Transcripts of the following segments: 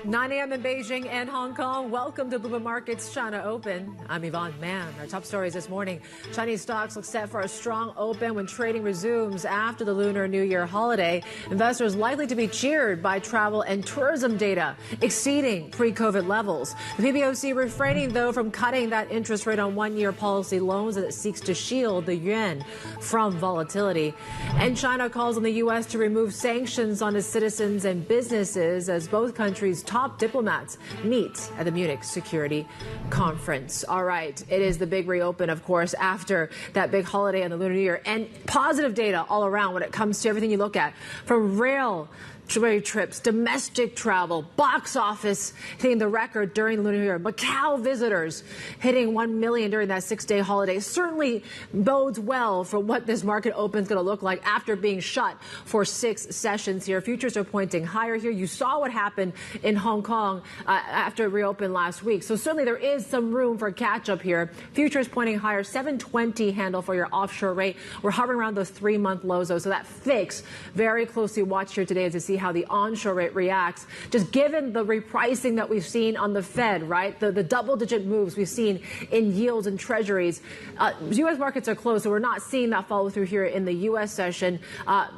9 a.m. in Beijing and Hong Kong. Welcome to Bloomberg Markets China Open. I'm Yvonne Man. Our top stories this morning. Chinese stocks look set for a strong open when trading resumes after the Lunar New Year holiday. Investors likely to be cheered by travel and tourism data exceeding pre-COVID levels. The PBOC refraining, though, from cutting that interest rate on one-year policy loans as it seeks to shield the yuan from volatility. And China calls on the U.S. to remove sanctions on its citizens and businesses as both countries' top diplomats meet at the Munich Security Conference. All right, it is the big reopen, of course, after that big holiday on the Lunar New Year, and positive data all around when it comes to everything you look at, from rail trips, domestic travel, box office hitting the record during the Lunar New Year, Macau visitors hitting 1 million during that 6-day holiday. Certainly bodes well for what this market open is going to look like after being shut for 6 sessions here. Futures are pointing higher here. You saw what happened in Hong Kong after it reopened last week. So certainly there is some room for catch up here. Futures pointing higher, 720 handle for your offshore rate. We're hovering around those 3-month lows, though, so that fix very closely watched here today as you see how the onshore rate reacts, just given the repricing that we've seen on the Fed, right? The double-digit moves we've seen in yields and treasuries. U.S. markets are closed, so we're not seeing that follow through here in the U.S. session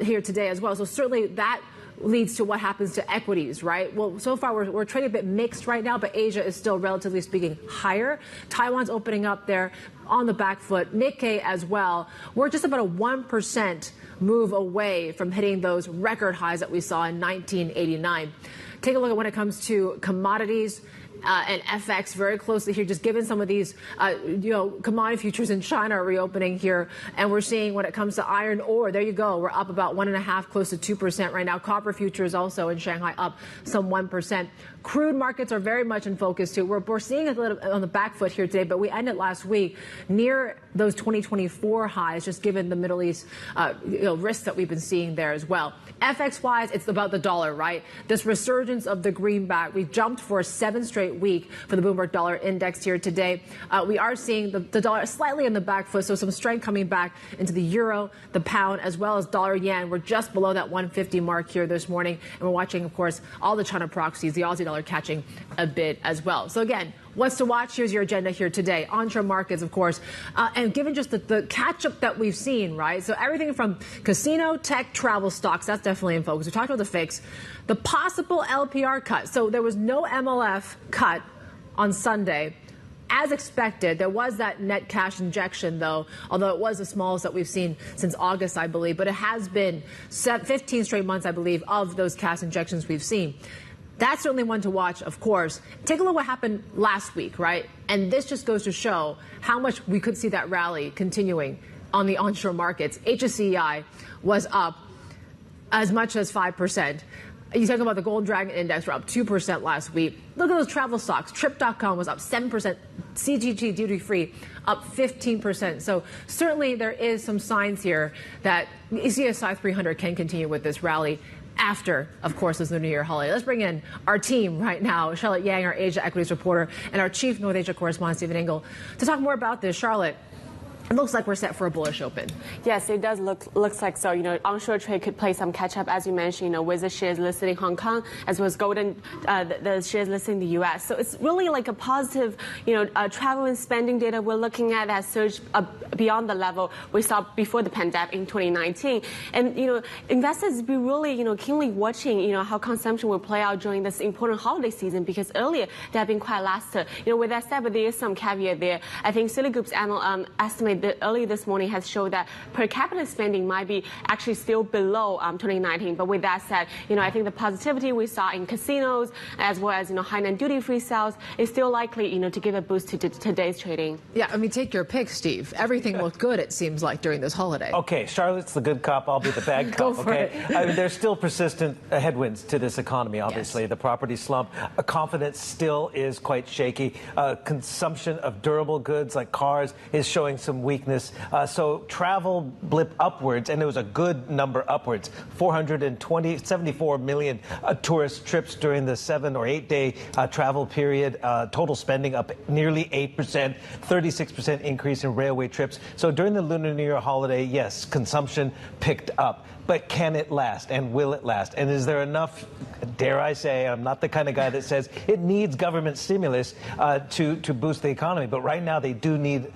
here today as well. So certainly that leads to what happens to equities, right? Well, so far we're trading a bit mixed right now, but Asia is still relatively speaking higher. Taiwan's opening up there on the back foot. Nikkei as well. We're just about a 1% move away from hitting those record highs that we saw in 1989. Take a look at when it comes to commodities and FX very closely here, just given some of these, commodity futures in China are reopening here. And we're seeing when it comes to iron ore, there you go. We're up about 1.5%, close to 2% right now. Copper futures also in Shanghai up some 1%. Crude markets are very much in focus too. We're seeing a little on the back foot here today, but we ended last week near those 2024 highs, just given the Middle East, risks that we've been seeing there as well. FX-wise, it's about the dollar, right? This resurgence of the greenback. We've jumped for a 7th straight week for the Bloomberg Dollar Index here today. We are seeing the dollar slightly in the back foot, so some strength coming back into the euro, the pound, as well as dollar yen. We're just below that 150 mark here this morning, and we're watching, of course, all the China proxies, the Aussie dollar catching a bit as well. So again, what's to watch? Here's your agenda here today. Onshore markets, of course, and given just the catch-up that we've seen, right? So everything from casino, tech, travel stocks, that's definitely in focus. We talked about the fix. The possible LPR cut. So there was no MLF cut on Sunday. As expected, there was that net cash injection, though, although it was the smallest that we've seen since August, I believe. But it has been 15 straight months, I believe, of those cash injections we've seen. That's certainly one to watch, of course. Take a look at what happened last week, right? And this just goes to show how much we could see that rally continuing on the onshore markets. HSCEI was up as much as 5%. You talk about the Gold Dragon Index, we're up 2% last week. Look at those travel stocks. Trip.com was up 7%. CGG duty free up 15%. So certainly there is some signs here that CSI 300 can continue with this rally after, of course, this Lunar Year holiday. Let's bring in our team right now, Charlotte Yang, our Asia equities reporter, and our chief North Asia correspondent, Stephen Engel, to talk more about this. Charlotte, it looks like we're set for a bullish open. Yes, it does looks like so. Onshore trade could play some catch up, as you mentioned, with the shares listed in Hong Kong, as well as the shares listed in the U.S. So it's really like a positive, travel and spending data we're looking at that surged beyond the level we saw before the pandemic in 2019. And, investors be really, keenly watching, how consumption will play out during this important holiday season, because earlier they have been quite lackluster. With that said, but there is some caveat there. I think Citigroup's estimate that early this morning has showed that per capita spending might be actually still below 2019. But with that said, I think the positivity we saw in casinos as well as Hainan duty-free sales is still likely to give a boost to today's trading. Yeah, I mean, take your pick, Steve. Everything looked good, it seems like, during this holiday. Okay, Charlotte's the good cop. I'll be the bad cop. Go for okay, it. I mean, there's still persistent headwinds to this economy. Obviously, yes. The property slump, confidence still is quite shaky. Consumption of durable goods like cars is showing some weakness. So travel blip upwards, and it was a good number upwards. 74 million tourist trips during the 7 or 8 day travel period. Total spending up nearly 8%, 36% increase in railway trips. So during the Lunar New Year holiday, yes, consumption picked up. But can it last, and will it last? And is there enough, dare I say, I'm not the kind of guy that says it needs government stimulus to boost the economy, but right now they do need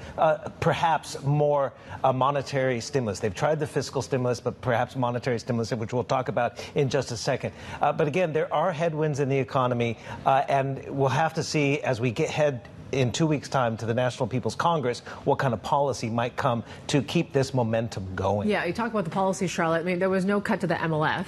perhaps more monetary stimulus. They've tried the fiscal stimulus, but perhaps monetary stimulus, which we'll talk about in just a second. But again, there are headwinds in the economy, and we'll have to see as we head in 2 weeks' time to the National People's Congress, what kind of policy might come to keep this momentum going. Yeah, you talk about the policy, Charlotte. I mean, there was no cut to the MLF.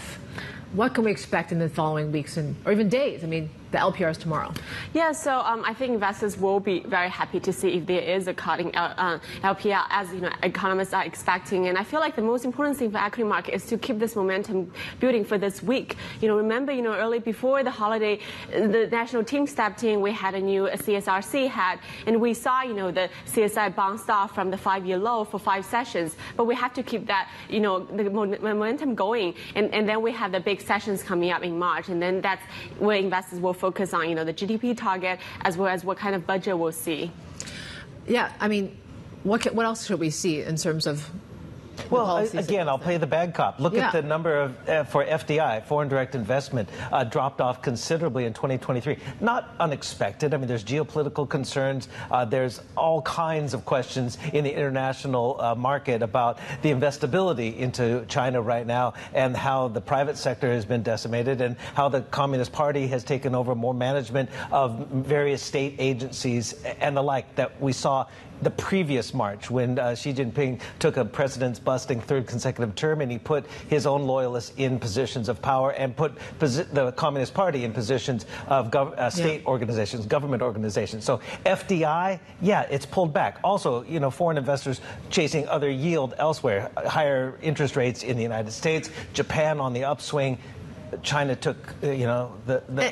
What can we expect in the following weeks or even days? I mean, the LPR is tomorrow. Yeah, so I think investors will be very happy to see if there is a cut in LPR, as economists are expecting. And I feel like the most important thing for equity market is to keep this momentum building for this week. Remember, early before the holiday, the national team stepped in. We had a new CSRC head, and we saw the CSI bounced off from the 5-year low for 5 sessions. But we have to keep that the momentum going, and then we have the big sessions coming up in March, and then that's where investors will focus on, the GDP target as well as what kind of budget we'll see. Yeah, I mean, what else should we see in terms of? Well, again, I'll play the bad cop. Look at the number of for FDI, foreign direct investment, dropped off considerably in 2023. Not unexpected. I mean, there's geopolitical concerns. There's all kinds of questions in the international market about the investability into China right now, and how the private sector has been decimated, and how the Communist Party has taken over more management of various state agencies and the like that we saw the previous March when Xi Jinping took a president's-busting 3rd consecutive term, and he put his own loyalists in positions of power and put the Communist Party in positions of state organizations, government organizations. So FDI, yeah, it's pulled back. Also, foreign investors chasing other yield elsewhere, higher interest rates in the United States, Japan on the upswing. China took, the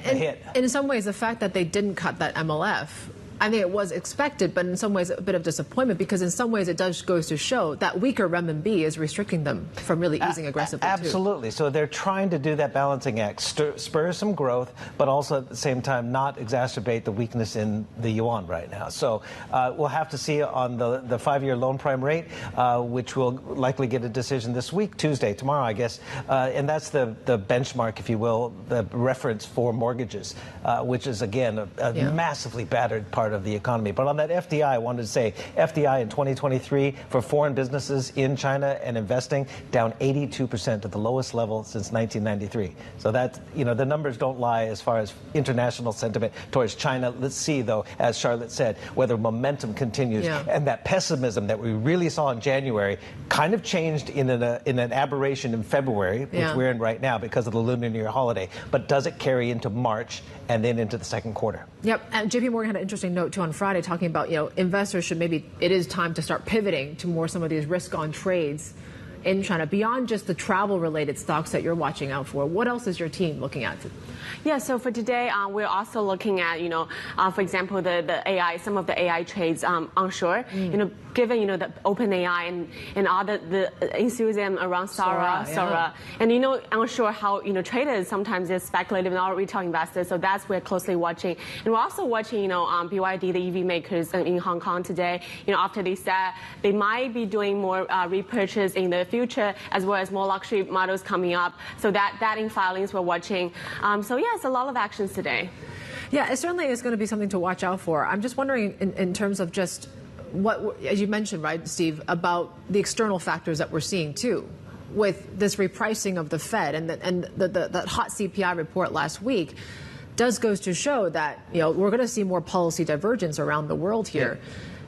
hit. And in some ways, the fact that they didn't cut that MLF, I think it was expected, but in some ways a bit of disappointment, because in some ways it goes to show that weaker renminbi is restricting them from really easing aggressively. Absolutely. So they're trying to do that balancing act, spur some growth, but also at the same time not exacerbate the weakness in the yuan right now. So we'll have to see on the 5-year loan prime rate, which will likely get a decision this week, tomorrow, I guess. And that's the benchmark, if you will, the reference for mortgages, which is, again, a massively battered part of the economy. But on that FDI, I wanted to say FDI in 2023 for foreign businesses in China and investing down 82% to the lowest level since 1993. So that, the numbers don't lie as far as international sentiment towards China. Let's see, though, as Charlotte said, whether momentum continues. And that pessimism that we really saw in January kind of changed in an aberration in February, which we're in right now because of the Lunar New Year holiday. But does it carry into March and then into the second quarter? Yep. And JP Morgan had an interesting note too on Friday talking about, investors should it is time to start pivoting to more some of these risk-on trades in China beyond just the travel-related stocks that you're watching out for. What else is your team looking at? Yeah, so for today, we're also looking at, for example, the AI, some of the AI trades onshore. Given the open AI and all the enthusiasm around Sora, and onshore how traders sometimes is speculative and all retail investors. So that's we're closely watching, and we're also watching BYD, the EV makers in Hong Kong today. After they said they might be doing more repurchase in the future, as well as more luxury models coming up. So that in filings we're watching. So yeah, it's a lot of actions today. Yeah, it certainly is going to be something to watch out for. I'm just wondering in terms of just what, as you mentioned, right, Steve, about the external factors that we're seeing too, with this repricing of the Fed and the hot CPI report last week goes to show that we're going to see more policy divergence around the world here.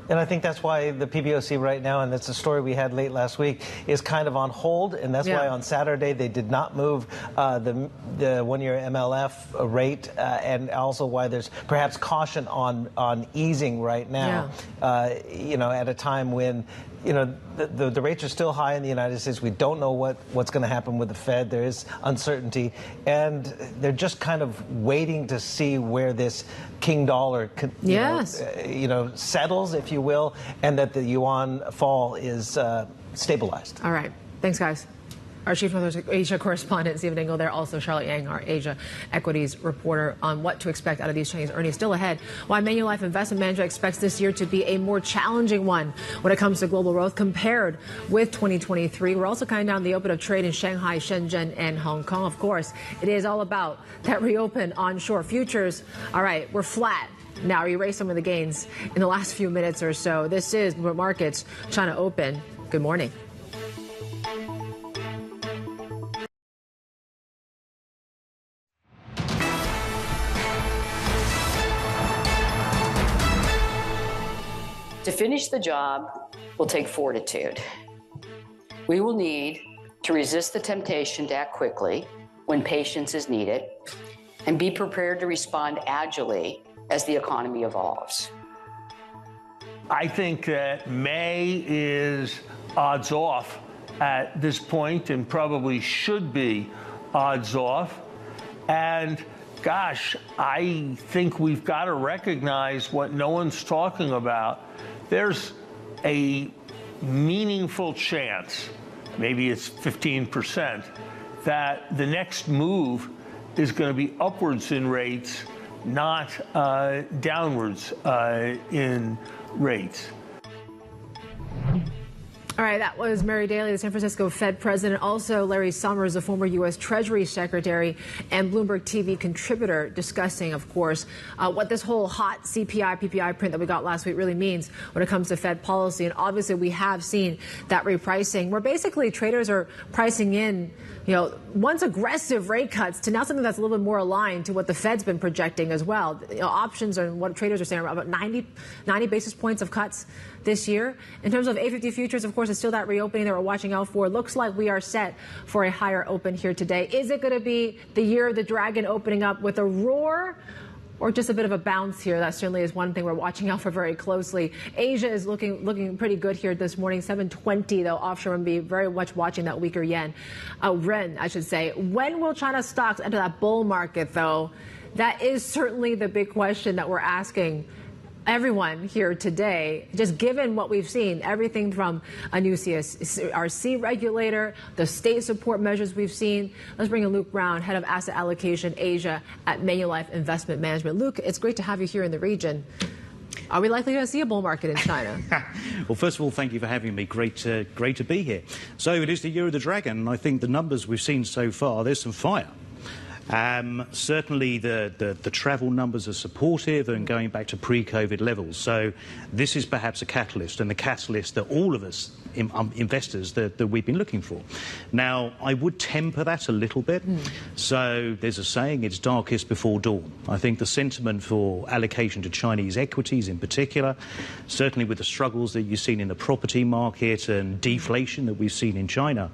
And I think that's why the PBOC right now, and that's a story we had late last week, is kind of on hold. And that's why on Saturday they did not move the 1-year MLF rate, and also why there's perhaps caution on easing right now, at a time when the rates are still high in the United States. We don't know what's going to happen with the Fed. There is uncertainty, and they're just kind of waiting to see where this king dollar settles, if you will, and that the yuan fall is stabilized. All right. Thanks, guys. Our Chief North Asia correspondent, Stephen Engel, there. Also, Charlotte Yang, our Asia equities reporter, on what to expect out of these Chinese earnings. Still ahead, why Manulife Investment Management expects this year to be a more challenging one when it comes to global growth compared with 2023. We're also counting down the open of trade in Shanghai, Shenzhen, and Hong Kong. Of course, it is all about that reopen onshore futures. All right, we're flat. Now, erase some of the gains in the last few minutes or so. This is Bloomberg Markets China Open. Good morning. To finish the job will take fortitude. We will need to resist the temptation to act quickly when patience is needed and be prepared to respond agilely as the economy evolves. I think that May is odds off at this point and probably should be odds off. And gosh, I think we've got to recognize what no one's talking about. There's a meaningful chance, maybe it's 15%, that the next move is going to be upwards in rates, not downwards in rates. All right, that was Mary Daly, the San Francisco Fed president. Also, Larry Summers, the former U.S. Treasury Secretary and Bloomberg TV contributor, discussing, of course, what this whole hot CPI, PPI print that we got last week really means when it comes to Fed policy. And obviously, we have seen that repricing, where basically traders are pricing in, once aggressive rate cuts to now something that's a little bit more aligned to what the Fed's been projecting as well. Options and what traders are saying about 90 basis points of cuts this year. In terms of A50 futures, of course, it's still that reopening that we're watching out for. Looks like we are set for a higher open here today. Is it going to be the year of the dragon opening up with a roar, or just a bit of a bounce here? That certainly is one thing we're watching out for very closely. Asia is looking pretty good here this morning. 720 though, offshore and be very much watching that weaker yen. Ren, I should say. When will China stocks enter that bull market though? That is certainly the big question that we're asking everyone here today, just given what we've seen, everything from a new CRC regulator, the state support measures we've seen. Let's bring in Luke Brown, head of asset allocation Asia at Manulife Investment Management. Luke, it's great to have you here in the region. Are we likely to see a bull market in China? Well, first of all, thank you for having me. Great to be here. So it is the year of the dragon, and I think the numbers we've seen so far, there's some fire. Certainly the travel numbers are supportive and going back to pre-COVID levels. So this is perhaps a catalyst, and the catalyst that all of us investors that we've been looking for. Now, I would temper that a little bit. So there's a saying, it's darkest before dawn. I think the sentiment for allocation to Chinese equities in particular, certainly with the struggles that you've seen in the property market and deflation that we've seen in China,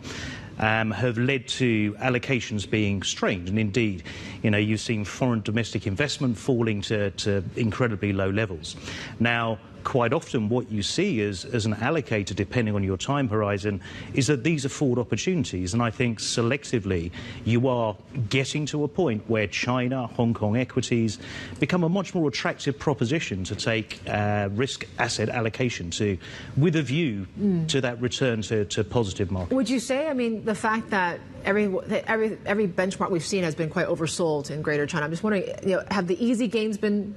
have led to allocations being strained. And indeed, you've seen foreign domestic investment falling to incredibly low levels. Now, quite often what you see as an allocator, depending on your time horizon, is that these are forward opportunities. And I think selectively you are getting to a point where China, Hong Kong equities become a much more attractive proposition to take risk asset allocation to, with a view to that return to positive markets. Would you say, the fact that every benchmark we've seen has been quite oversold in Greater China, I'm just wondering, have the easy gains been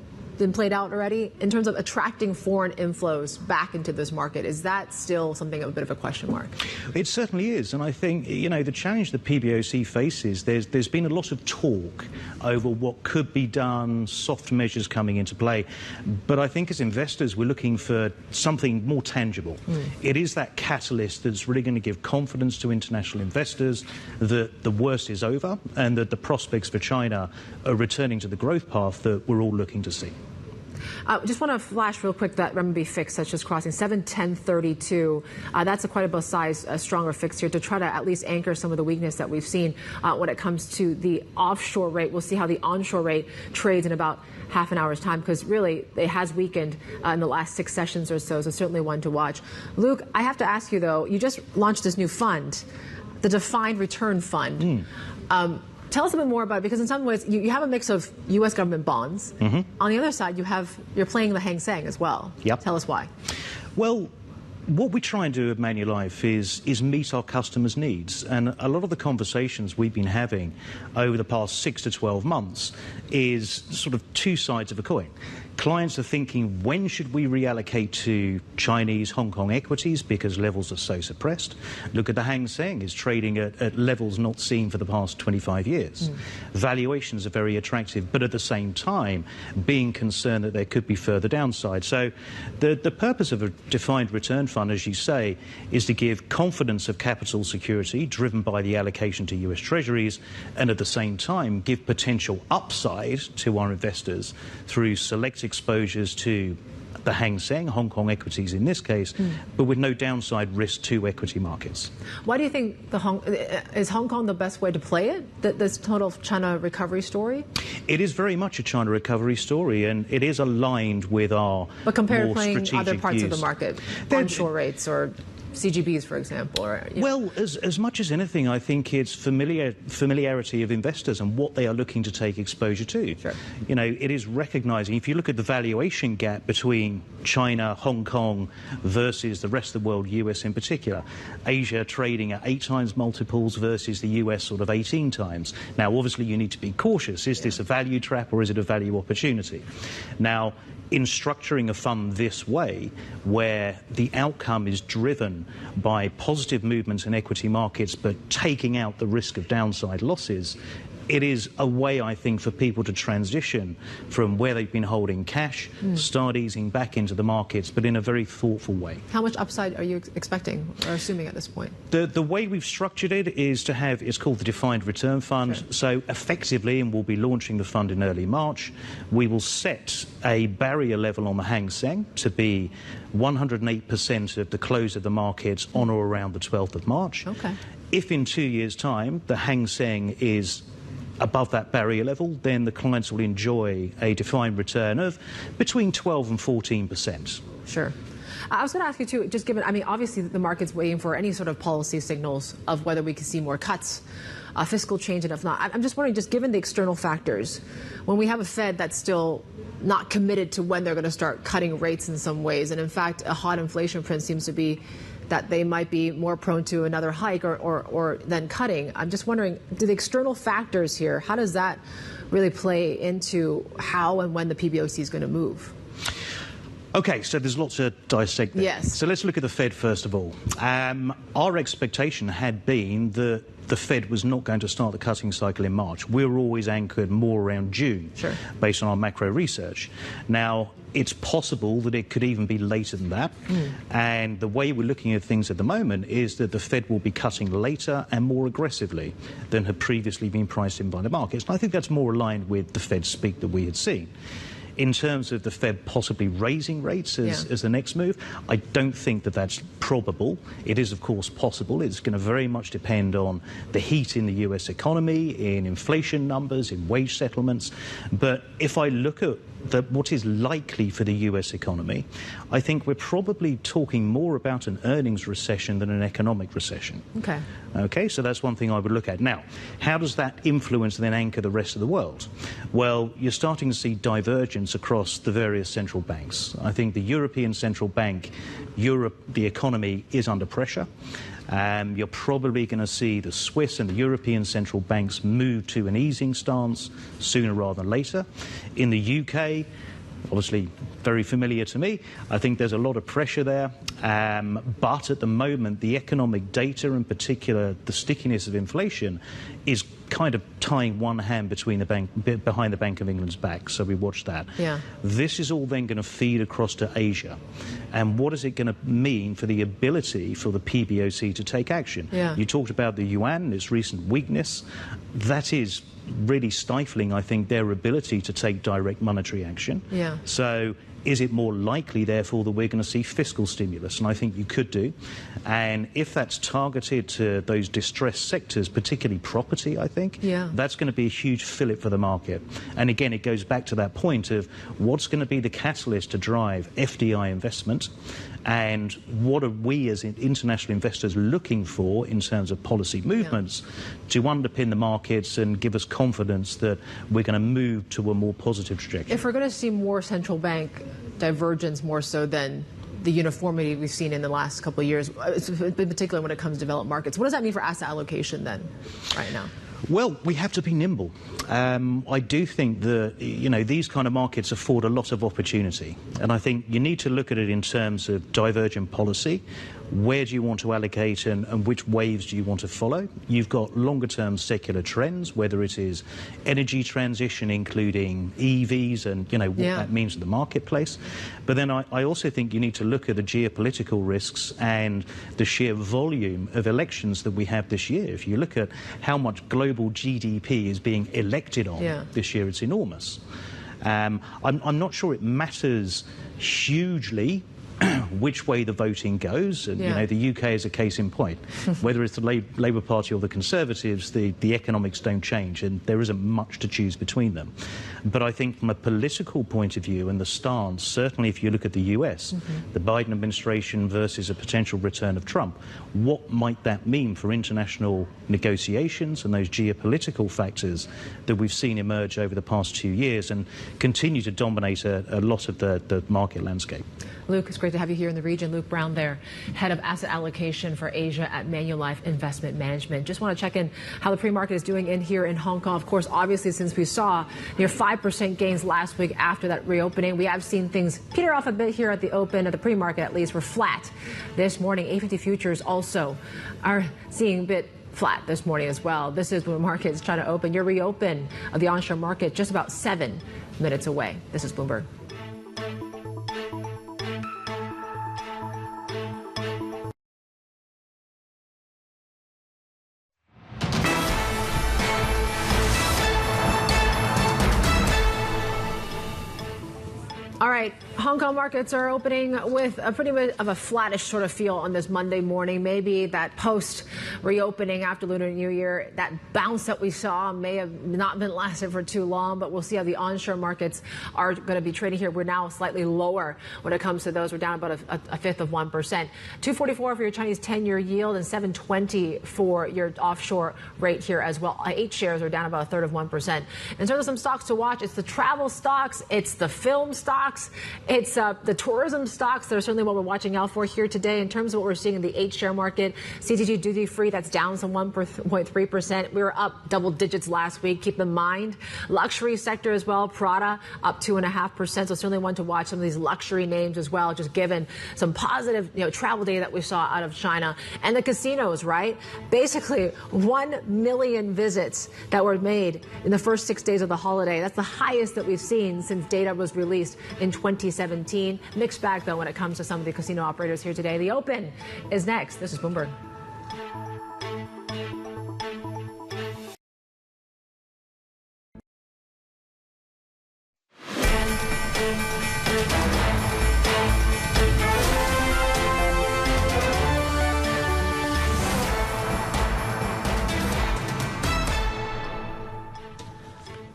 played out already in terms of attracting foreign inflows back into this market? Is that still something of a bit of a question mark? It certainly is, and I think the challenge the PBOC faces, there's been a lot of talk over what could be done, soft measures coming into play, but I think as investors we're looking for something more tangible. It is that catalyst that's really going to give confidence to international investors that the worst is over and that the prospects for China are returning to the growth path that we're all looking to see. Just want to flash real quick that renminbi fix that's just crossing 710.32. That's quite a both size, stronger fix here to try to at least anchor some of the weakness that we've seen when it comes to the offshore rate. We'll see how the onshore rate trades in about half an hour's time, because really it has weakened in the last 6 sessions or so. So certainly one to watch. Luke, I have to ask you though, you just launched this new fund, the Defined Return Fund. Tell us a bit more about it, because in some ways you have a mix of U.S. government bonds. On the other side, you're playing the Hang Seng as well. Yep. Tell us why. Well, what we try and do at Manulife is meet our customers' needs. And a lot of the conversations we've been having over the past 6 to 12 months is sort of two sides of a coin. Clients are thinking, when should we reallocate to Chinese, Hong Kong equities because levels are so suppressed? Look at the Hang Seng, is trading at levels not seen for the past 25 years. Valuations are very attractive, but at the same time, being concerned that there could be further downside. So the purpose of a defined return fund, as you say, is to give confidence of capital security driven by the allocation to US Treasuries, and at the same time give potential upside to our investors through select exposures to the Hang Seng, Hong Kong equities in this case, but with no downside risk to equity markets. Why do you think is Hong Kong the best way to play it, this total China recovery story? It is very much a China recovery story, and it is aligned with our But compared to more playing strategic other parts views. of the market, onshore rates or CGBs, for example? Or, well, as much as anything, I think it's familiarity of investors and what they are looking to take exposure to. Sure. You know, it is recognising, if you look at the valuation gap between China, Hong Kong versus the rest of the world, US in particular, Asia trading at 8 times multiples versus the US sort of 18 times. Now, obviously, you need to be cautious. Is this a value trap or is it a value opportunity? Now, in structuring a fund this way, where the outcome is driven by positive movements in equity markets but taking out the risk of downside losses, it is a way, I think, for people to transition from where they've been holding cash, start easing back into the markets, but in a very thoughtful way. How much upside are you expecting or assuming at this point? The way we've structured it is to have, it's called the Defined Return Fund. Sure. So effectively, and we'll be launching the fund in early March, we will set a barrier level on the Hang Seng to be 108% of the close of the markets on or around the 12th of March. Okay. If in 2 years' time the Hang Seng is above that barrier level, then the clients will enjoy a defined return of between 12 and 14%. Sure. I was going to ask you too, just given, I mean, obviously the market's waiting for any sort of policy signals of whether we can see more cuts, fiscal change, and if not. I'm just wondering, just given the external factors, when we have a Fed that's still not committed to when they're going to start cutting rates in some ways, and in fact, a hot inflation print seems to be that they might be more prone to another hike or than cutting. I'm just wondering, do the external factors here, how does that really play into how and when the PBOC is going to move? Okay, so there's lots to dissect there. Yes. So let's look at the Fed first of all. Our expectation had been that the Fed was not going to start the cutting cycle in March. We were always anchored more around June, sure, based on our macro research. Now, it's possible that it could even be later than that. And the way we're looking at things at the moment is that the Fed will be cutting later and more aggressively than had previously been priced in by the markets. And I think that's more aligned with the Fed speak that we had seen. In terms of the Fed possibly raising rates as the next move, I don't think that that's probable. It is, of course, possible. It's going to very much depend on the heat in the US economy, in inflation numbers, in wage settlements. But if I look at what is likely for the US economy, I think we're probably talking more about an earnings recession than an economic recession. Okay. Okay, so that's one thing I would look at. Now, how does that influence and then anchor the rest of the world? Well, you're starting to see divergence across the various central banks. I think the European Central Bank, the economy is under pressure. You're probably going to see the Swiss and the European central banks move to an easing stance sooner rather than later. In the UK, obviously very familiar to me, I think there's a lot of pressure there. But at the moment, the economic data, in particular the stickiness of inflation, is kind of tying one hand behind the Bank of England's back, so we watched that. Yeah. This is all then going to feed across to Asia. And what is it going to mean for the ability for the PBOC to take action? Yeah. You talked about the yuan, its recent weakness. That is really stifling, I think, their ability to take direct monetary action. Yeah. So is it more likely, therefore, that we're going to see fiscal stimulus? And I think you could do. And if that's targeted to those distressed sectors, particularly property, I think, that's going to be a huge fillip for the market. And again, it goes back to that point of what's going to be the catalyst to drive FDI investment, and what are we as international investors looking for in terms of policy movements to underpin the markets and give us confidence that we're going to move to a more positive trajectory. If we're going to see more central bank divergence more so than the uniformity we've seen in the last couple of years, in particular when it comes to developed markets, what does that mean for asset allocation then, right now? Well, we have to be nimble. I do think that, these kind of markets afford a lot of opportunity. And I think you need to look at it in terms of divergent policy. Where do you want to allocate and which waves do you want to follow? You've got longer-term secular trends, whether it is energy transition, including EVs and, what that means in the marketplace. But then I also think you need to look at the geopolitical risks and the sheer volume of elections that we have this year. If you look at how much global GDP is being elected on this year, it's enormous. I'm not sure it matters hugely which way the voting goes, and the UK is a case in point. Whether it's the Labour Party or the Conservatives, the economics don't change, and there isn't much to choose between them. But I think from a political point of view and the stance, certainly if you look at the US, the Biden administration versus a potential return of Trump, what might that mean for international negotiations and those geopolitical factors that we've seen emerge over the past 2 years and continue to dominate a lot of the market landscape? Luke, it's great to have you here in the region. Luke Brown there, head of asset allocation for Asia at Manulife Investment Management. Just want to check in how the pre-market is doing in here in Hong Kong. Of course, obviously, since we saw near 5% gains last week after that reopening, we have seen things peter off a bit here at the open, at the pre-market at least. We're flat this morning. A50 futures also are seeing a bit flat this morning as well. This is Bloomberg Markets trying to open. Your reopen of the onshore market just about 7 minutes away. This is Bloomberg. All right, Hong Kong markets are opening with a pretty much of a flattish sort of feel on this Monday morning. Maybe that post-reopening after Lunar New Year, that bounce that we saw may have not been lasted for too long, but we'll see how the onshore markets are going to be trading here. We're now slightly lower when it comes to those. We're down about a fifth of 1%. 244 for your Chinese 10-year yield and 720 for your offshore rate here as well. 8 shares are down about a third of 1%. In terms of some stocks to watch, it's the travel stocks, it's the film stocks, it's the tourism stocks that are certainly what we're watching out for here today. In terms of what we're seeing in the 8-share market, CTG duty free, that's down some 1.3%. We were up double digits last week. Keep in mind, luxury sector as well, Prada up 2.5%. So certainly one to watch some of these luxury names as well, just given some positive travel data that we saw out of China. And the casinos, right? Basically 1 million visits that were made in the first 6 days of the holiday. That's the highest that we've seen since data was released in 2017. Mixed bag, though, when it comes to some of the casino operators here today. The Open is next. This is Bloomberg.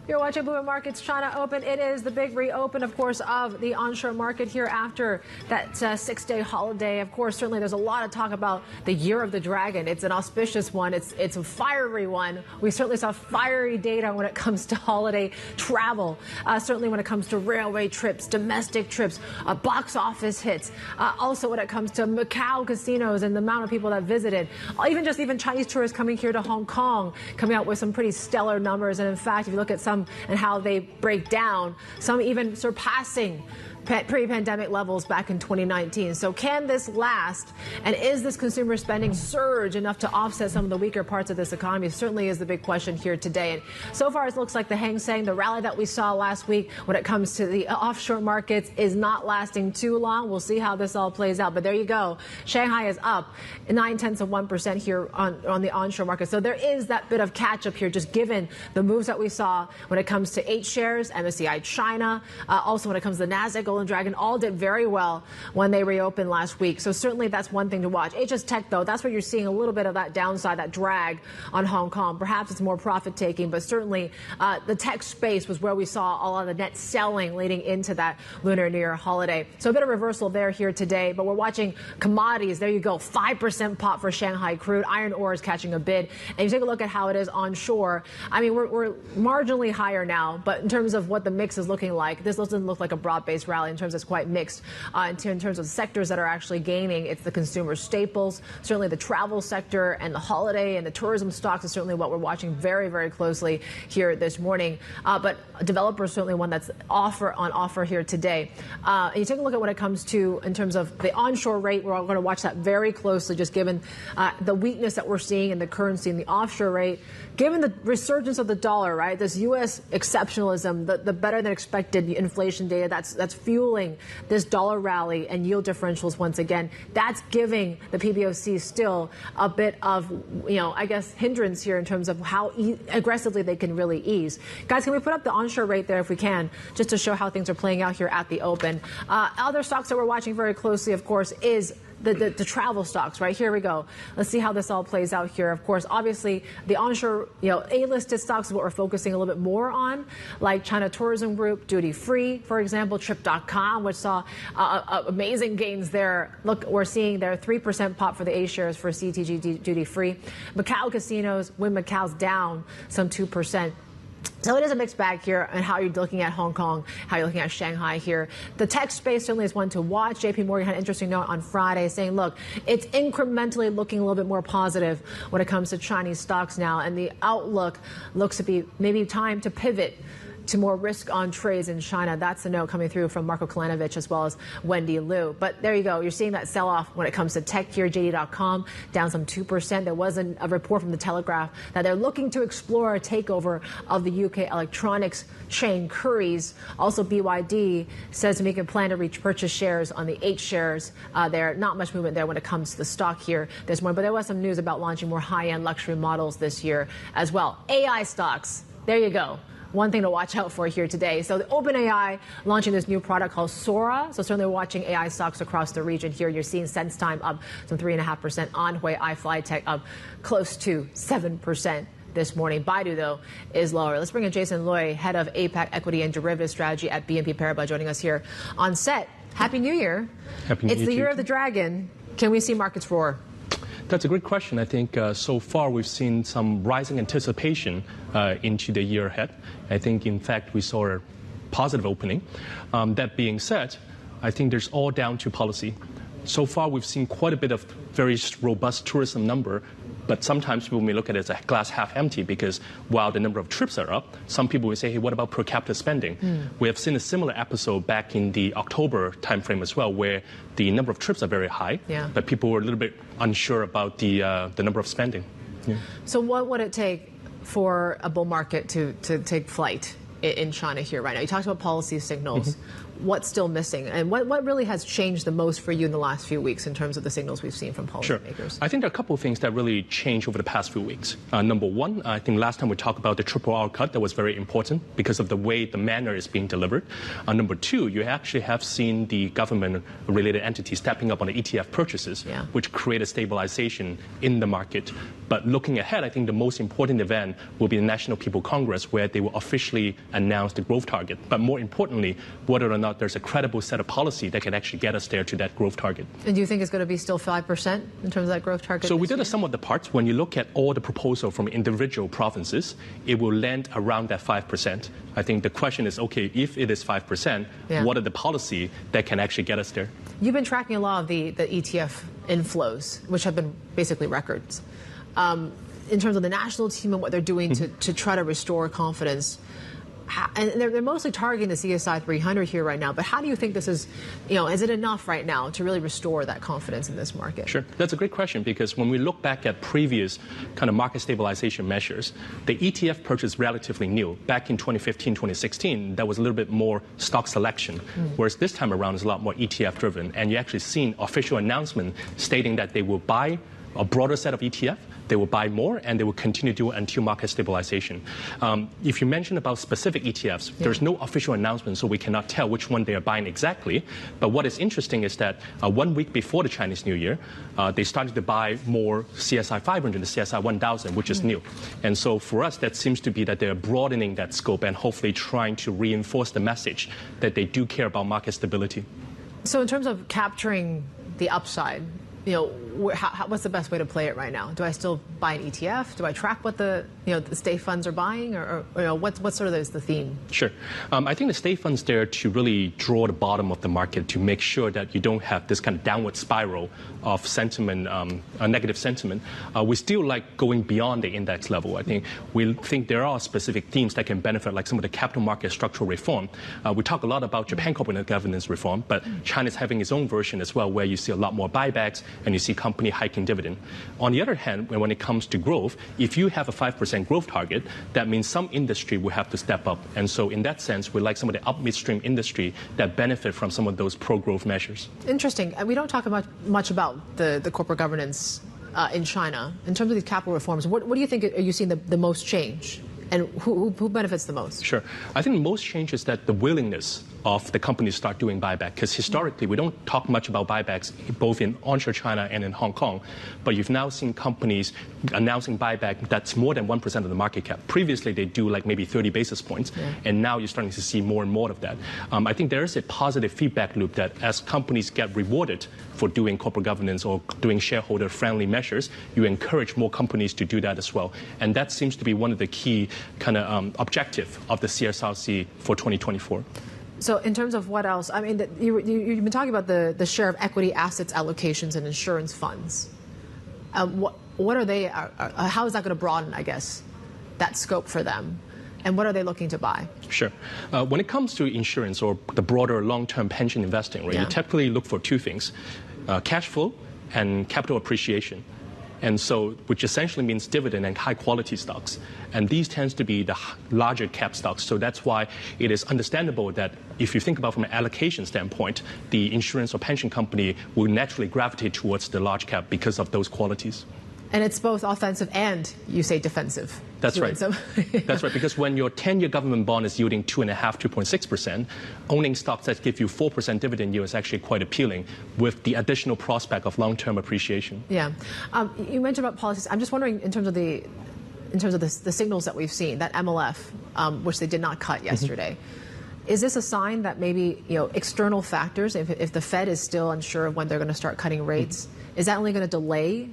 You're watching Bloomberg Markets China Open. It is the big reopen, of course, of the onshore market here after that 6-day holiday. Of course, certainly there's a lot of talk about the Year of the Dragon. It's an auspicious one. It's a fiery one. We certainly saw fiery data when it comes to holiday travel. Certainly when it comes to railway trips, domestic trips, box office hits. Also when it comes to Macau casinos and the amount of people that visited. Even Chinese tourists coming here to Hong Kong, coming out with some pretty stellar numbers. And in fact, if you look at some and how they break down, some even surpassing pre-pandemic levels back in 2019. So can this last? And is this consumer spending surge enough to offset some of the weaker parts of this economy? Certainly is the big question here today. And so far, it looks like the Hang Seng, the rally that we saw last week when it comes to the offshore markets, is not lasting too long. We'll see how this all plays out. But there you go. Shanghai is up 0.9% here on the onshore market. So there is that bit of catch up here, just given the moves that we saw when it comes to 8 shares, MSCI China, also when it comes to the Nasdaq, and Dragon all did very well when they reopened last week. So certainly that's one thing to watch. HS Tech, though, that's where you're seeing a little bit of that downside, that drag on Hong Kong. Perhaps it's more profit taking, but certainly the tech space was where we saw a lot of the net selling leading into that Lunar New Year holiday. So a bit of reversal there here today, but we're watching commodities. There you go, 5% pop for Shanghai crude. Iron ore is catching a bid. And you take a look at how it is onshore. I mean, we're marginally higher now, but in terms of what the mix is looking like, this doesn't look like a broad-based rally. In terms of it's quite mixed. In terms of the sectors that are actually gaining, it's the consumer staples, certainly the travel sector and the holiday and the tourism stocks is certainly what we're watching very, very closely here this morning. But developers certainly one that's on offer here today. And you take a look at what it comes to in terms of the onshore rate. We're all going to watch that very closely, just given the weakness that we're seeing in the currency and the offshore rate. Given the resurgence of the dollar, right, this U.S. exceptionalism, the better than expected inflation data that's fueling this dollar rally and yield differentials once again, that's giving the PBOC still a bit of, I guess, hindrance here in terms of how aggressively they can really ease. Guys, can we put up the onshore rate there if we can, just to show how things are playing out here at the open? Other stocks that we're watching very closely, of course, is the travel stocks, right? Here we go. Let's see how this all plays out here. Of course, obviously, the onshore, A-listed stocks is what we're focusing a little bit more on, like China Tourism Group, Duty Free, for example, Trip.com, which saw amazing gains there. Look, we're seeing there 3% pop for the A shares for CTG Duty Free. Macau casinos, Wynn Macau's down some 2%. So it is a mixed bag here and how you're looking at Hong Kong, how you're looking at Shanghai here. The tech space certainly is one to watch. JP Morgan had an interesting note on Friday saying, look, it's incrementally looking a little bit more positive when it comes to Chinese stocks now. And the outlook looks to be maybe time to pivot to more risk on trades in China. That's the note coming through from Marco Kalanovich as well as Wendy Liu. But there you go. You're seeing that sell-off when it comes to tech here. JD.com down some 2%. There was a report from the Telegraph that they're looking to explore a takeover of the UK electronics chain Currys. Also, BYD says to make a plan to repurchase shares on the 8 shares. There not much movement there when it comes to the stock here this morning. But there was some news about launching more high-end luxury models this year as well. AI stocks. There you go. One thing to watch out for here today. So the OpenAI launching this new product called Sora. So certainly we're watching AI stocks across the region here. You're seeing SenseTime up some 3.5%. Anhui, iFlyTech up close to 7% this morning. Baidu, though, is lower. Let's bring in Jason Loy, head of APAC Equity and Derivative Strategy at BNP Paribas, joining us here on set. Happy New Year. Happy New Year. It's the year of the dragon. Can we see markets roar? That's a great question. I think so far we've seen some rising anticipation into the year ahead. I think, in fact, we saw a positive opening. That being said, I think there's all down to policy. So far, we've seen quite a bit of very robust tourism number, but sometimes people may look at it as a glass half empty because while the number of trips are up, some people will say, hey, what about per capita spending? We have seen a similar episode back in the October timeframe as well, where the number of trips are very high, but people were a little bit unsure about the number of spending. Yeah. So what would it take for a bull market to take flight in China here right now? You talked about policy signals. What's still missing? And what really has changed the most for you in the last few weeks in terms of the signals we've seen from policymakers? Sure. I think there are a couple of things that really changed over the past few weeks. Number one, I think last time we talked about the triple R cut. That was very important because of the way, the manner is being delivered. Number two, you actually have seen the government-related entities stepping up on the ETF purchases, which created stabilization in the market. But looking ahead, I think the most important event will be the National People Congress, where they will officially announce the growth target. But more importantly, whether or not there's a credible set of policy that can actually get us there to that growth target. And do you think it's going to be still 5% in terms of that growth target? So we did a sum of the parts. When you look at all the proposal from individual provinces, it will land around that 5%. I think the question is, okay, if it is 5%, what are the policy that can actually get us there? You've been tracking a lot of the ETF inflows, which have been basically records. In terms of the national team and what they're doing to try to restore confidence, and they're mostly targeting the CSI 300 here right now, but how do you think this is, is it enough right now to really restore that confidence in this market? Sure. That's a great question, because when we look back at previous kind of market stabilization measures, the ETF purchase is relatively new. Back in 2015, 2016, there was a little bit more stock selection, whereas this time around it's a lot more ETF driven. And you actually seen official announcement stating that they will buy a broader set of ETF, they will buy more, and they will continue to do it until market stabilization. If you mention about specific ETFs, there's no official announcement, so we cannot tell which one they are buying exactly. But what is interesting is that 1 week before the Chinese New Year, they started to buy more CSI 500 and the CSI 1000, which is new. And so for us, that seems to be that they're broadening that scope and hopefully trying to reinforce the message that they do care about market stability. So in terms of capturing the upside, what's the best way to play it right now? Do I still buy an ETF? Do I track what the state funds are buying, or what sort of is the theme? Sure. I think the state funds there to really draw the bottom of the market to make sure that you don't have this kind of downward spiral of sentiment, negative sentiment. We still like going beyond the index level. I think we think there are specific themes that can benefit, like some of the capital market structural reform. We talk a lot about Japan corporate governance reform, but China's having its own version as well, where you see a lot more buybacks and you see company hiking dividend. On the other hand, when it comes to growth, if you have a 5% growth target, that means some industry will have to step up. And so in that sense, we like some of the up midstream industry that benefit from some of those pro-growth measures. Interesting. We don't talk much about the corporate governance in China. In terms of these capital reforms, what do you think are you seeing the most change? And who benefits the most? Sure. I think the most change is that the willingness of the companies start doing buyback, because historically we don't talk much about buybacks both in onshore China and in Hong Kong, but you've now seen companies announcing buyback that's more than 1% of the market cap. Previously they do like maybe 30 basis points, and now you're starting to see more and more of that. I think there is a positive feedback loop that as companies get rewarded for doing corporate governance or doing shareholder friendly measures, you encourage more companies to do that as well. And that seems to be one of the key kind of objective of the CSRC for 2024. So in terms of what else, I mean, you've been talking about the share of equity assets allocations and insurance funds. What are they, how is that going to broaden, I guess, that scope for them? And what are they looking to buy? Sure. When it comes to insurance or the broader long-term pension investing, right, you typically look for two things, cash flow and capital appreciation. And so, which essentially means dividend and high-quality stocks. And these tends to be the larger cap stocks. So that's why it is understandable that if you think about from an allocation standpoint, the insurance or pension company will naturally gravitate towards the large cap because of those qualities. And it's both offensive and, you say, defensive. That's right. That's right, because when your 10-year government bond is yielding 2.5%, 2.6%, owning stocks that give you 4% dividend yield is actually quite appealing with the additional prospect of long-term appreciation. Yeah. You mentioned about policies. I'm just wondering in terms of the signals that we've seen, that MLF, which they did not cut yesterday. Is this a sign that maybe external factors, if the Fed is still unsure of when they're going to start cutting rates, is that only going to delay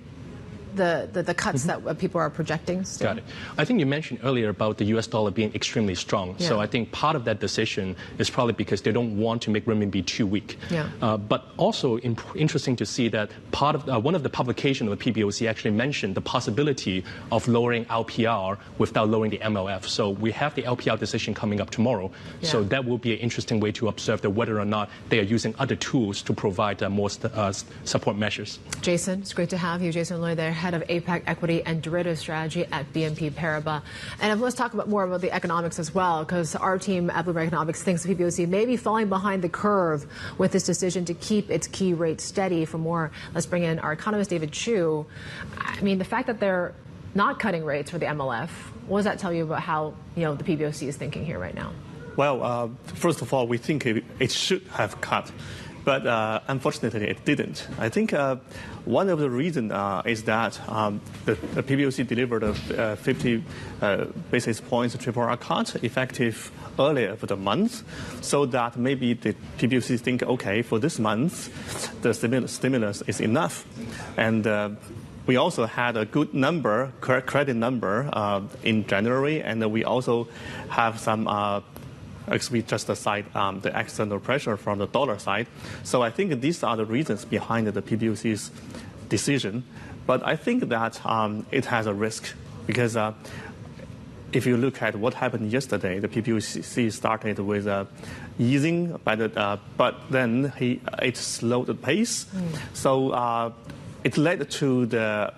the cuts that people are projecting still? Got it. I think you mentioned earlier about the U.S. dollar being extremely strong. So I think part of that decision is probably because they don't want to make renminbi too weak. But also interesting to see that part of one of the publications of the PBOC actually mentioned the possibility of lowering LPR without lowering the MLF. So we have the LPR decision coming up tomorrow. So that will be an interesting way to observe that whether or not they are using other tools to provide more support measures. Jason, it's great to have you. Jason Loy there, head of APAC Equity and Derivative Strategy at BNP Paribas. And let's talk more about the economics as well, because our team at Bloomberg Economics thinks the PBOC may be falling behind the curve with this decision to keep its key rate steady. For more, let's bring in our economist, David Chu. I mean, the fact that they're not cutting rates for the MLF, what does that tell you about how the PBOC is thinking here right now? Well, first of all, we think it should have cut. But unfortunately, it didn't. I think one of the reasons is that the PBOC delivered a 50 basis points triple R cut effective earlier for the month, so that maybe the PBOC think, okay, for this month, the stimulus is enough. And we also had a good number, credit number in January, and we also have some we just cite the external pressure from the dollar side. So I think these are the reasons behind the PBOC's decision. But I think that it has a risk because if you look at what happened yesterday, the PBOC started with easing, but then it slowed the pace. So it led to the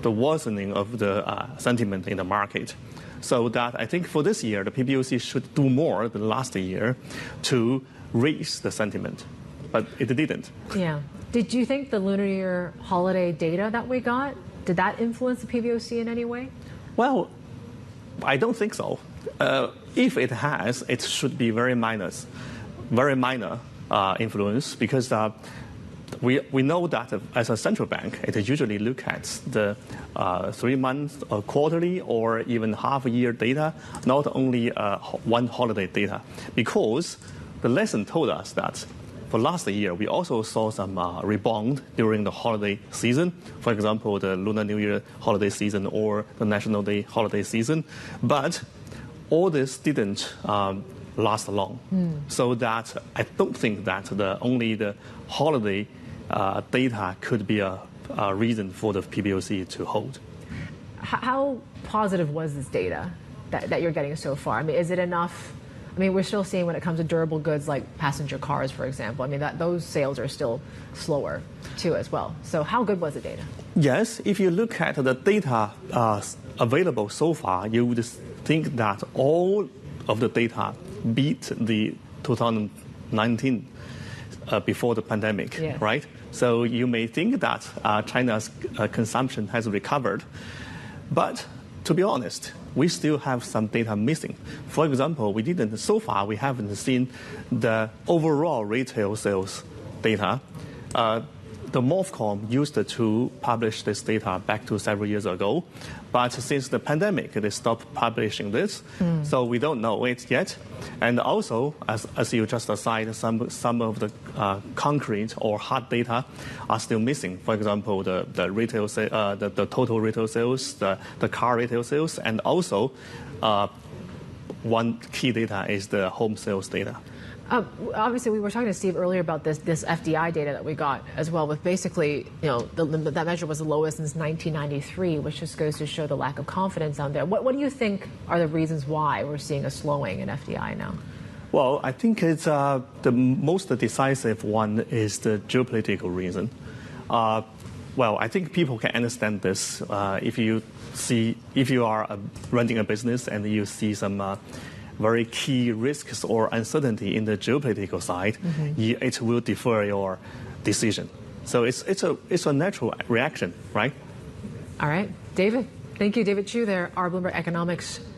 worsening of the sentiment in the market. So that I think for this year, the PBOC should do more than last year to raise the sentiment, but it didn't. Yeah. Did you think the Lunar New Year holiday data that we got, did that influence the PBOC in any way? Well, I don't think so. If it has, it should be very minor influence, because we know that as a central bank, it usually looks at the 3 months or quarterly or even half-year data, not only one holiday data, because the lesson told us that for last year, we also saw some rebound during the holiday season. For example, the Lunar New Year holiday season or the National Day holiday season. But all this didn't last long. So that I don't think that only the holiday data could be a reason for the PBOC to hold. How positive was this data that you're getting so far? I mean, is it enough? I mean, we're still seeing when it comes to durable goods like passenger cars, for example. I mean, those sales are still slower, too, as well. So how good was the data? Yes, if you look at the data available so far, you would think that all of the data beat the 2019 before the pandemic, yes. Right? So you may think that China's consumption has recovered. But to be honest, we still have some data missing. For example, so far we haven't seen the overall retail sales data. The MOFCOM used to publish this data back to several years ago, but since the pandemic, they stopped publishing this, so we don't know it yet. And also, as you just aside, some of the concrete or hard data are still missing. For example, the retail the total retail sales, the car retail sales, and also one key data is the home sales data. Obviously, we were talking to Steve earlier about this FDI data that we got as well, with basically, that measure was the lowest since 1993, which just goes to show the lack of confidence out there. What do you think are the reasons why we're seeing a slowing in FDI now? Well, I think it's the most decisive one is the geopolitical reason. Well, I think people can understand this if you are running a business and you see some very key risks or uncertainty in the geopolitical side, it will defer your decision. So it's a natural reaction, right? All right, David. Thank you, David Chu there, our Bloomberg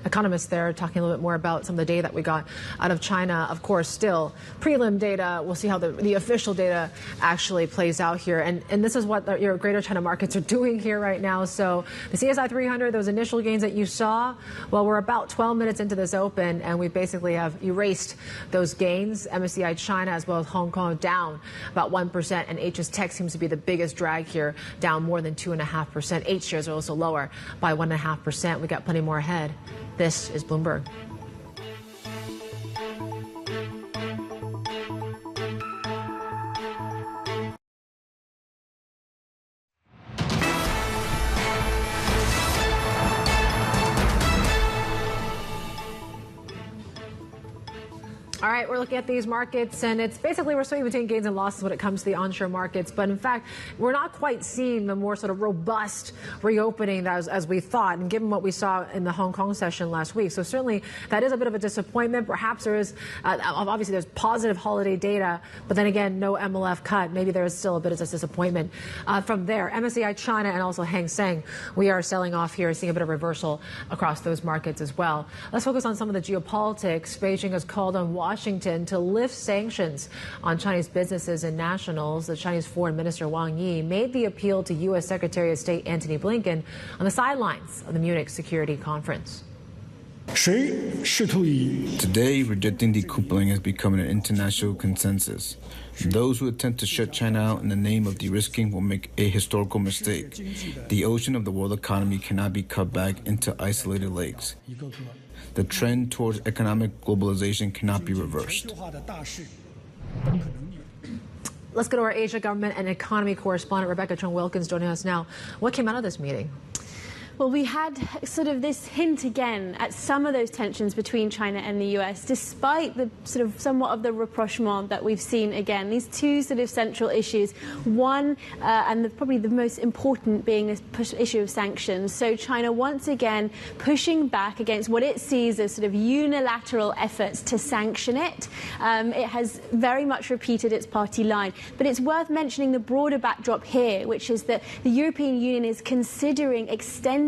economist there, talking a little bit more about some of the data that we got out of China. Of course, still prelim data. We'll see how the official data actually plays out here. And this is what your Greater China markets are doing here right now. So the CSI 300, those initial gains that you saw, well, we're about 12 minutes into this open, and we basically have erased those gains. MSCI China as well as Hong Kong down about 1%, and HS Tech seems to be the biggest drag here, down more than 2.5%. H shares are also lower by 1.5%. We got plenty more ahead. This is Bloomberg. All right, we're looking at these markets, and it's basically we're swinging between gains and losses when it comes to the onshore markets. But in fact, we're not quite seeing the more sort of robust reopening as we thought, and given what we saw in the Hong Kong session last week. So certainly that is a bit of a disappointment. Perhaps there is, obviously there's positive holiday data, but then again, no MLF cut. Maybe there is still a bit of a disappointment from there. MSCI China and also Hang Seng, we are selling off here, seeing a bit of reversal across those markets as well. Let's focus on some of the geopolitics. Beijing has called on Washington to lift sanctions on Chinese businesses and nationals. The Chinese Foreign Minister Wang Yi made the appeal to U.S. Secretary of State Antony Blinken on the sidelines of the Munich Security Conference. Today, rejecting decoupling has become an international consensus. Those who attempt to shut China out in the name of de-risking will make a historical mistake. The ocean of the world economy cannot be cut back into isolated lakes. The trend towards economic globalization cannot be reversed. Let's go to our Asia government and economy correspondent, Rebecca Chung-Wilkins, joining us now. What came out of this meeting? Well, we had sort of this hint again at some of those tensions between China and the US, despite the sort of somewhat of the rapprochement that we've seen again. These two sort of central issues. One, and probably the most important being this issue of sanctions. So China once again pushing back against what it sees as sort of unilateral efforts to sanction it. It has very much repeated its party line. But it's worth mentioning the broader backdrop here, which is that the European Union is considering extending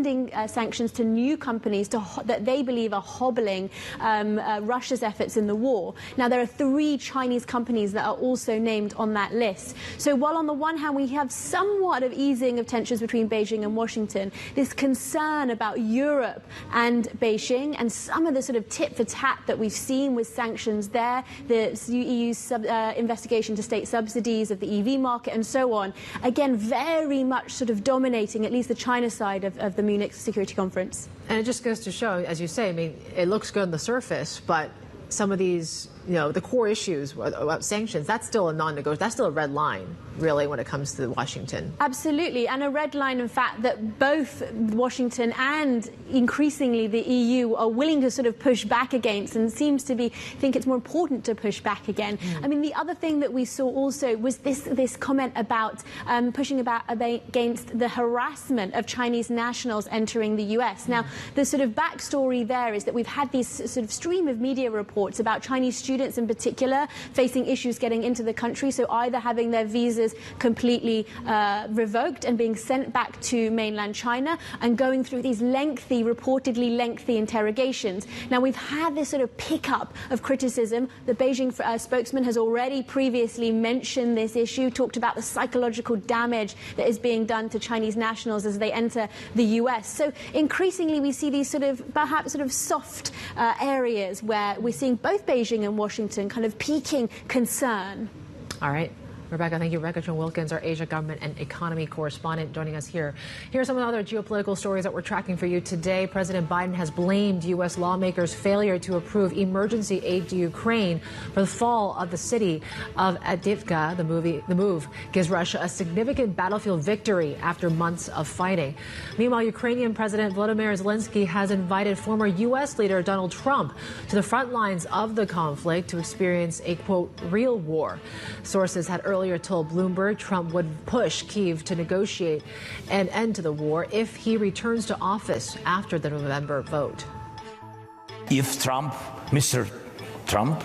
sanctions to new companies that they believe are hobbling Russia's efforts in the war. Now, there are 3 Chinese companies that are also named on that list. So while on the one hand we have somewhat of easing of tensions between Beijing and Washington, this concern about Europe and Beijing and some of the sort of tit-for-tat that we've seen with sanctions there, the EU's investigation to state subsidies of the EV market and so on, again, very much sort of dominating at least the China side of the Munich Security Conference. And it just goes to show, as you say, I mean, it looks good on the surface, but some of these, the core issues about sanctions, that's still a non-negotiable, that's still a red line, really, when it comes to Washington. Absolutely, and a red line, in fact, that both Washington and increasingly the EU are willing to sort of push back against, and seems to think it's more important to push back again. I mean, the other thing that we saw also was this comment about pushing against the harassment of Chinese nationals entering the US. Now, the sort of backstory there is that we've had this sort of stream of media reports about Chinese students in particular facing issues getting into the country, so either having their visas completely revoked and being sent back to mainland China and going through these reportedly lengthy interrogations. Now, we've had this sort of pickup of criticism. The Beijing spokesman has already previously mentioned this issue, talked about the psychological damage that is being done to Chinese nationals as they enter the US. So increasingly we see these sort of perhaps sort of soft areas where we're seeing both Beijing and Washington kind of piquing concern. All right. Rebecca, thank you. Rebecca Wilkins, our Asia government and economy correspondent, joining us here. Here are some of the other geopolitical stories that we're tracking for you today. President Biden has blamed U.S. lawmakers' failure to approve emergency aid to Ukraine for the fall of the city of Avdiivka. The move gives Russia a significant battlefield victory after months of fighting. Meanwhile, Ukrainian President Volodymyr Zelensky has invited former U.S. leader Donald Trump to the front lines of the conflict to experience a, quote, real war. Sources had earlier told Bloomberg Trump would push Kyiv to negotiate an end to the war if he returns to office after the November vote. If Mr. Trump,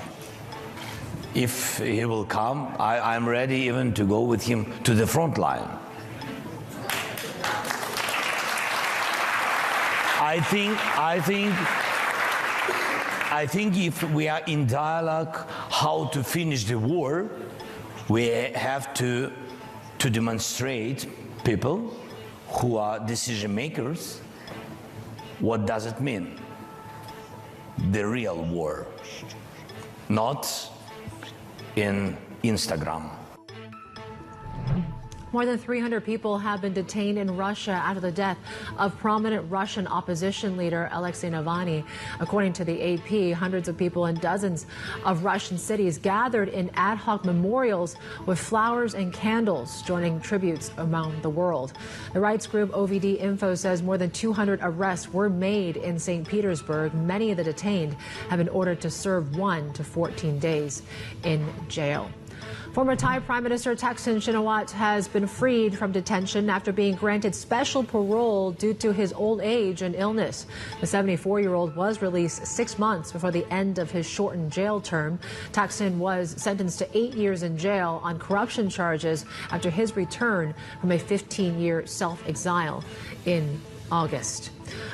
if he will come, I'm ready even to go with him to the front line. I think if we are in dialogue how to finish the war, we have to demonstrate people who are decision makers what does it mean, the real war, not in Instagram. More than 300 people have been detained in Russia after the death of prominent Russian opposition leader Alexei Navalny. According to the AP, hundreds of people in dozens of Russian cities gathered in ad hoc memorials with flowers and candles, joining tributes around the world. The rights group OVD Info says more than 200 arrests were made in St. Petersburg. Many of the detained have been ordered to serve 1 to 14 days in jail. Former Thai Prime Minister Thaksin Shinawatra has been freed from detention after being granted special parole due to his old age and illness. The 74-year-old was released 6 months before the end of his shortened jail term. Thaksin was sentenced to 8 years in jail on corruption charges after his return from a 15-year self-exile in August.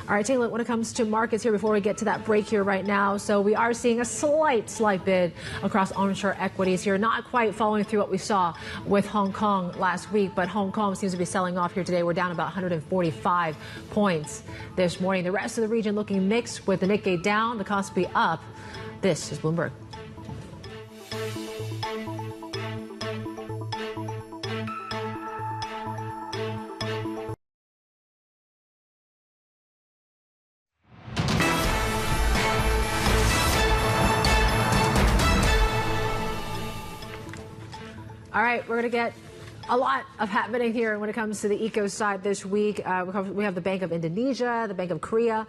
All right, Taylor, when it comes to markets here, before we get to that break here right now, so we are seeing a slight bid across onshore equities here, not quite following through what we saw with Hong Kong last week, but Hong Kong seems to be selling off here today. We're down about 145 points this morning. The rest of the region looking mixed, with the Nikkei down, the Kospi up. This is Bloomberg. All right, we're going to get A lot of happening here when it comes to the eco side this week. We have the Bank of Indonesia, the Bank of Korea,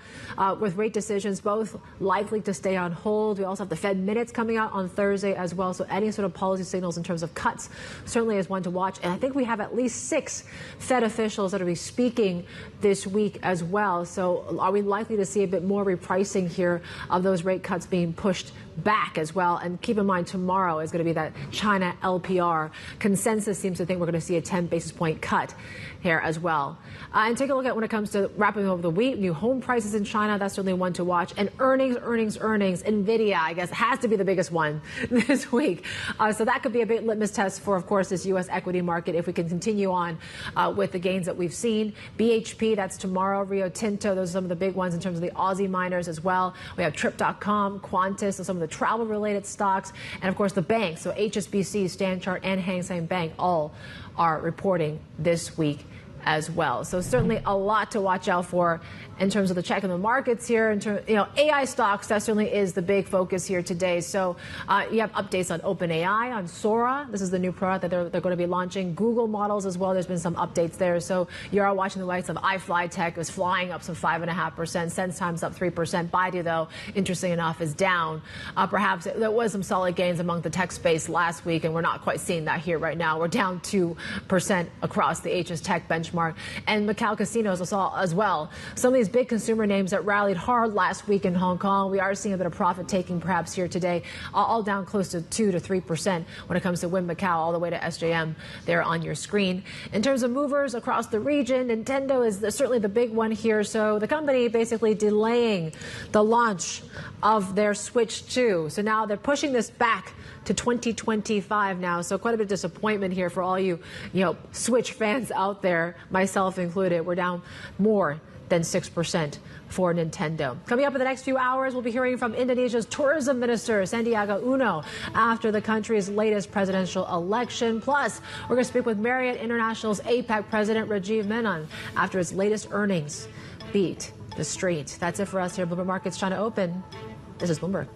with rate decisions both likely to stay on hold. We also have the Fed minutes coming out on Thursday as well. So any sort of policy signals in terms of cuts certainly is one to watch. And I think we have at least 6 Fed officials that will be speaking this week as well. So are we likely to see a bit more repricing here of those rate cuts being pushed back as well? And keep in mind, tomorrow is going to be that China LPR. Consensus seems to think we're going to see a 10 basis point cut here as well. And take a look at when it comes to wrapping over the week, new home prices in China. That's certainly one to watch. And earnings. NVIDIA, I guess, has to be the biggest one this week. So that could be a big litmus test for, of course, this U.S. equity market if we can continue on with the gains that we've seen. BHP, that's tomorrow. Rio Tinto, those are some of the big ones in terms of the Aussie miners as well. We have Trip.com, Qantas, so some of the travel-related stocks. And, of course, the banks. So HSBC, Stanchart, and Hang Seng Bank all are reporting this week as well. So certainly a lot to watch out for in terms of the check in the markets here. In terms, AI stocks, that certainly is the big focus here today. So you have updates on OpenAI, on Sora. This is the new product that they're going to be launching. Google models as well. There's been some updates there. So you are watching the likes of iFlyTech. It was flying up some 5.5%. SenseTime's up 3%. Baidu, though, interesting enough, is down. Perhaps there was some solid gains among the tech space last week, and we're not quite seeing that here right now. We're down 2% across the HS Tech benchmark. And Macau casinos as well. Some of these big consumer names that rallied hard last week in Hong Kong. We are seeing a bit of profit taking perhaps here today, all down close to 2 to 3% when it comes to Wynn Macau all the way to SJM there on your screen. In terms of movers across the region, Nintendo is certainly the big one here. So the company basically delaying the launch of their Switch 2. So now they're pushing this back to 2025 now. So quite a bit of disappointment here for all you Switch fans out there, myself included. We're down more than 6% for Nintendo. Coming up in the next few hours, we'll be hearing from Indonesia's tourism minister, Sandiaga Uno, after the country's latest presidential election. Plus, we're going to speak with Marriott International's APAC president, Rajiv Menon, after its latest earnings beat the street. That's it for us here at Bloomberg Markets China Open. This is Bloomberg.